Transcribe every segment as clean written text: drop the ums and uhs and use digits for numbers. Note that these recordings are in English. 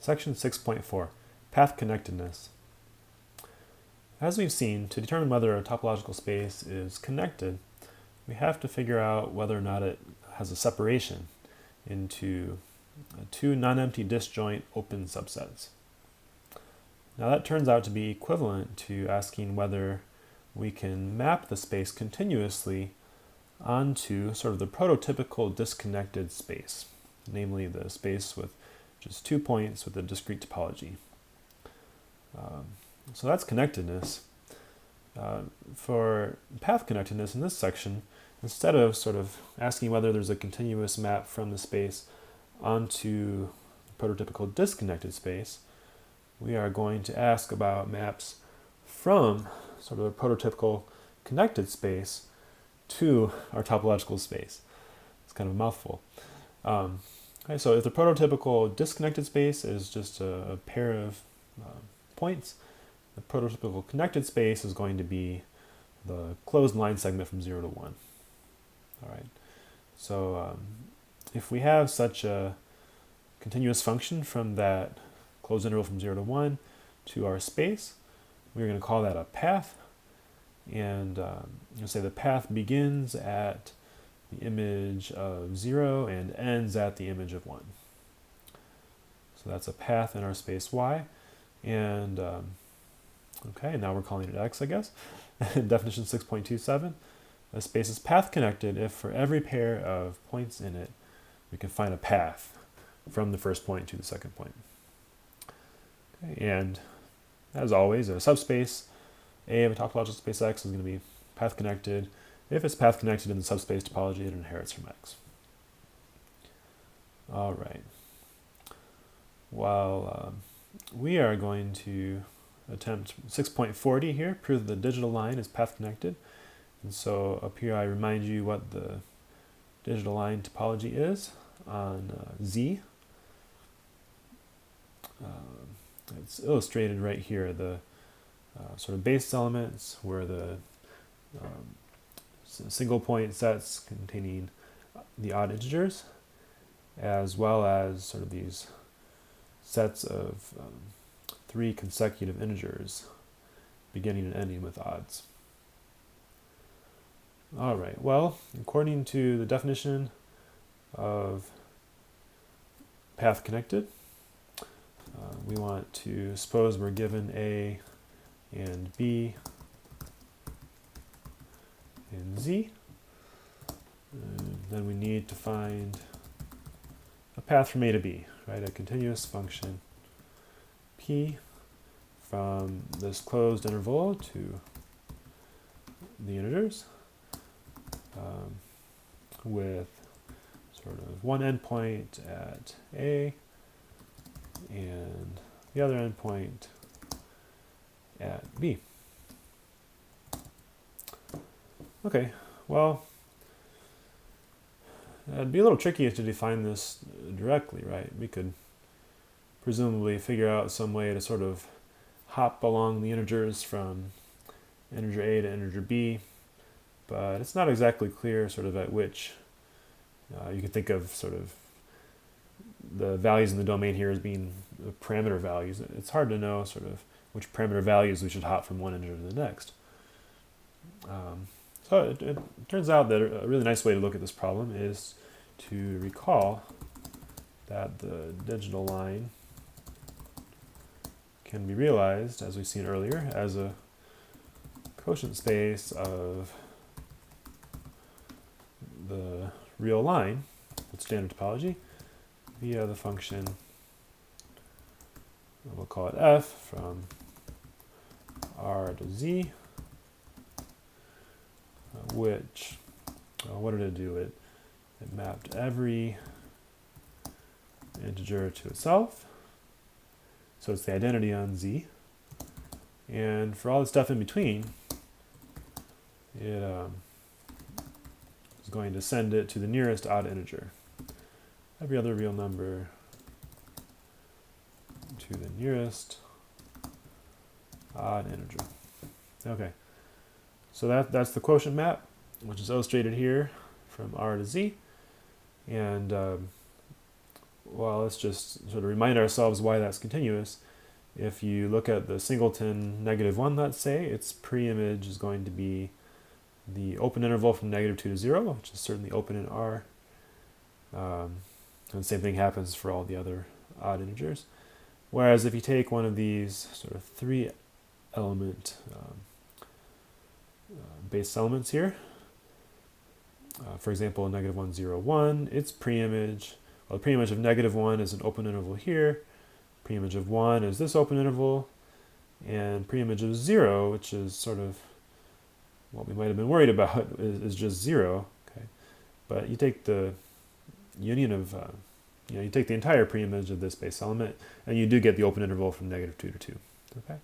Section 6.4, Path Connectedness. As we've seen, to determine whether a topological space is connected, we have to figure out whether or not it has a separation into two non-empty disjoint open subsets. Now that turns out to be equivalent to asking whether we can map the space continuously onto sort of the prototypical disconnected space, namely the space with just 2 points with a discrete topology. So that's connectedness. For path connectedness in this section, instead of sort of asking whether there's a continuous map from the space onto the prototypical disconnected space, we are going to ask about maps from sort of a prototypical connected space to our topological space. It's kind of a mouthful. Okay, so if the prototypical disconnected space is just a pair of points, the prototypical connected space is going to be the closed line segment from 0 to 1. All right. So if we have such a continuous function from that closed interval from 0 to 1 to our space, we're going to call that a path. And you'll say the path begins at the image of 0 and ends at the image of 1. So that's a path in our space Y. And okay, now we're calling it X, I guess. Definition 6.27. A space is path connected if for every pair of points in it, we can find a path from the first point to the second point. Okay, and as always, a subspace A of a topological space X is going to be path connected. If it's path connected in the subspace topology, it inherits from X. All right. Well, we are going to attempt 6.40 here, prove that the digital line is path connected. And so up here I remind you what the digital line topology is on Z. It's illustrated right here. The sort of base elements were the single point sets containing the odd integers, as well as sort of these sets of 3 consecutive integers beginning and ending with odds. All right, well, according to the definition of path connected, we want to suppose we're given A and B and Z. And then we need to find a path from A to B, right? A continuous function P from this closed interval to the integers with sort of one endpoint at A and the other endpoint at B. Okay, well, it'd be a little tricky to define this directly, right? We could presumably figure out some way to sort of hop along the integers from integer A to integer B, but it's not exactly clear sort of at which you can think of sort of the values in the domain here as being the parameter values. It's hard to know sort of which parameter values we should hop from one integer to the next. So it turns out that a really nice way to look at this problem is to recall that the digital line can be realized, as we've seen earlier, as a quotient space of the real line with standard topology via the function, we'll call it f, from R to Z, which, what did it do? It mapped every integer to itself. So it's the identity on Z. And for all the stuff in between, it is going to send it to the nearest odd integer. Every other real number to the nearest odd integer. Okay, so that's the quotient map, which is illustrated here from R to Z. And well, let's just sort of remind ourselves why that's continuous. If you look at the singleton -1, let's say, its preimage is going to be the open interval from -2 to 0, which is certainly open in R. And the same thing happens for all the other odd integers. Whereas if you take one of these sort of 3-element base elements here, for example, -1, 0, 1, its preimage, well, the preimage of -1 is an open interval here, preimage of 1 is this open interval, and preimage of 0, which is sort of what we might have been worried about, is just 0. Okay, but you take the union of, you take the entire preimage of this base element, and you do get the open interval from -2 to 2. Okay,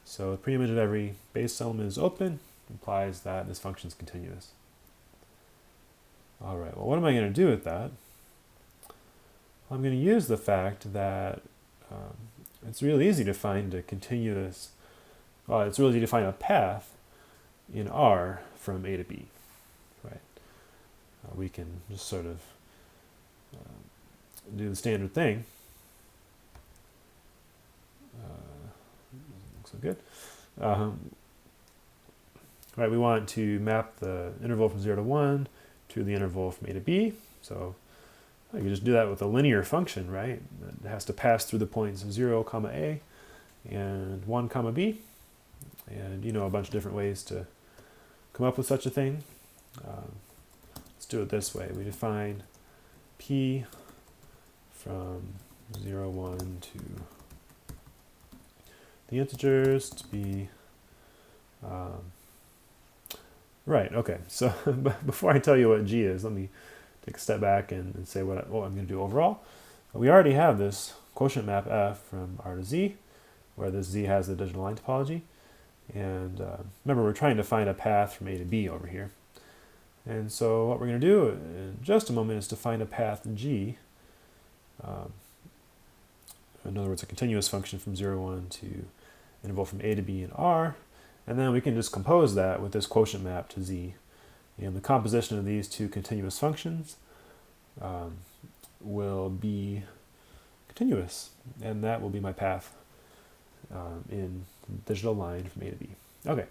so the preimage of every base element is open, implies that this function is continuous. All right, well, what am I going to do with that? Well, I'm going to use the fact that it's really easy to find a continuous, well, it's really easy to find a path in R from A to B, right? We can just sort of do the standard thing. Doesn't look so good. Right, we want to map the interval from 0 to 1 to the interval from A to B. So you can just do that with a linear function, right? It has to pass through the points of 0, comma A and 1, comma B. And you know a bunch of different ways to come up with such a thing. Let's do it this way. We define P from 0, 1 to the integers to be right, okay. So before I tell you what G is, let me take a step back and say what I'm going to do overall. We already have this quotient map F from R to Z, where this Z has the digital line topology. And remember, we're trying to find a path from A to B over here. And so what we're going to do in just a moment is to find a path G. In other words, a continuous function from 0, 1 to interval from A to B in R. And then we can just compose that with this quotient map to Z. And the composition of these two continuous functions will be continuous. And that will be my path in digital line from A to B. Okay,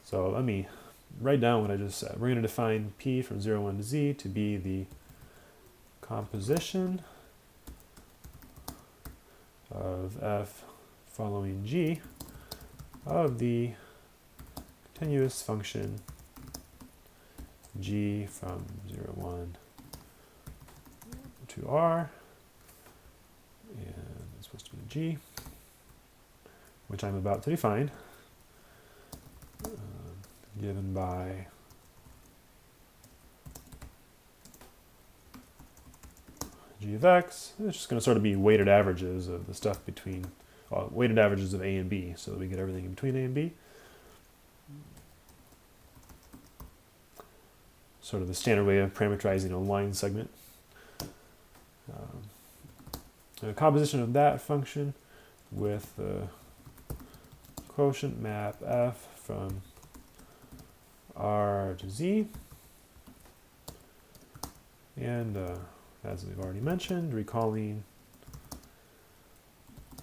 so let me write down what I just said. We're going to define P from 0, 1 to Z to be the composition of F following G of the continuous function G from 0, 1 to R, and it's supposed to be G, which I'm about to define, given by G of X. It's just going to sort of be weighted averages of the stuff between, weighted averages of A and B, so that we get everything in between A and B. Sort of the standard way of parameterizing a line segment. A composition of that function with the quotient map F from R to Z. And as we've already mentioned, recalling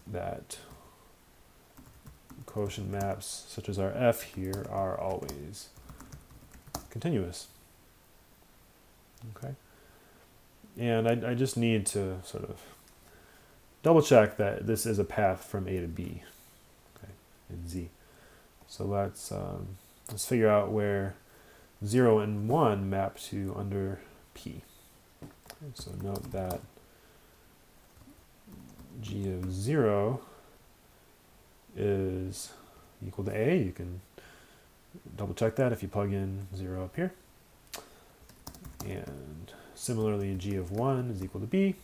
that quotient maps such as our F here are always continuous. Okay, and I just need to sort of double check that this is a path from A to B, okay, in Z. So let's figure out where 0 and 1 map to under P. Okay, so note that G of 0 is equal to A. You can double check that if you plug in 0 up here. And similarly, G of 1 is equal to B.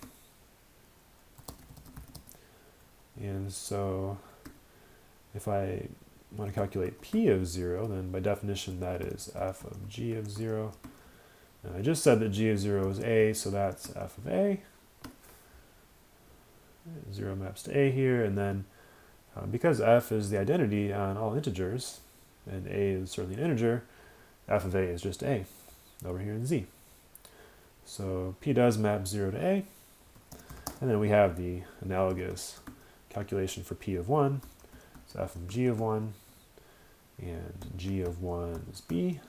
And so if I want to calculate P of 0, then by definition that is F of G of 0. And I just said that G of 0 is A, so that's F of A. 0 maps to A here, and then because F is the identity on all integers, and A is certainly an integer, F of A is just A over here in Z. So P does map 0 to A, And then we have the analogous calculation for P of 1. So f of g of 1 and g of 1 is b.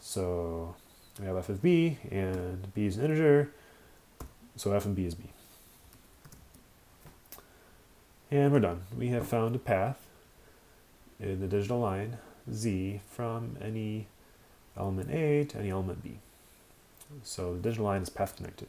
So we have f of b, and b is an integer, so f of b is b. And we're done. We have found a path in the digital line z from any element A to any element B. So the digital line is path connected.